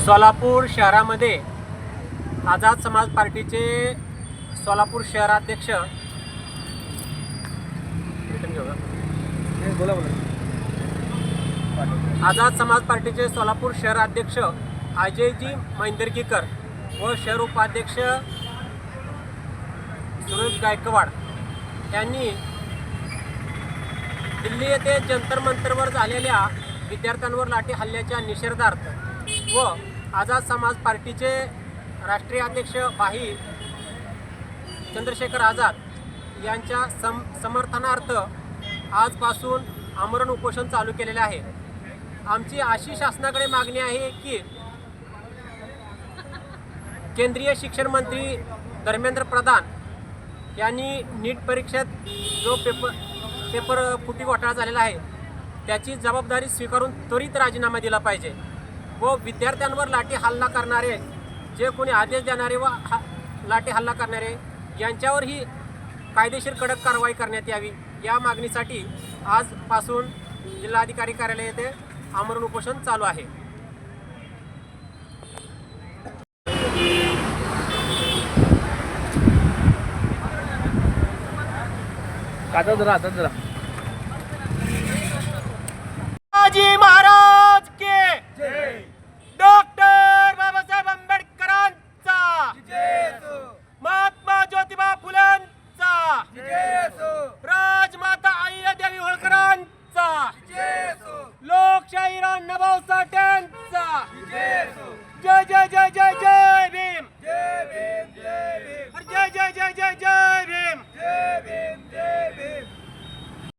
सोलापूर शहरामध्ये आझाद समाज पार्टीचे सोलापूर शहराध्यक्ष आझाद समाज पार्टीचे सोलापूर शहराध्यक्ष अजयजी मैंदर्गीकर व शहर उपाध्यक्ष सुरेश गायकवाड यांनी दिल्ली येथे जंतर मंतरवर झालेल्या विद्यार्थ्यांवर लाठी हल्ल्याच्या निषेधार्थ व आझाद समाज पार्टीचे राष्ट्रीय अध्यक्ष भाई चंद्रशेखर आझाद यांच्या समर्थनार्थ आजपासून आमरण उपोषण चालू केलेले आहे। आमची अशी शासनाकडे मागणी आहे की केंद्रीय शिक्षण मंत्री धर्मेंद्र प्रधान यांनी नीट परीक्षेत जो पेपर फुटी घोटाळा झालेला आहे त्याची जबाबदारी स्वीकारून त्वरित राजीनामा दिला पाहिजे व विद्यार्थ्यांवर लाठी हल्ला करणारे जे कोणी आदेश देणारे व लाठी हल्ला करणारे यांच्यावरही कायदेशीर कडक कारवाई करण्यात यावी या मागणीसाठी आजपासून जिल्हाधिकारी कार्यालय येथे आमरण उपोषण चालू आहे। आता जरा माझी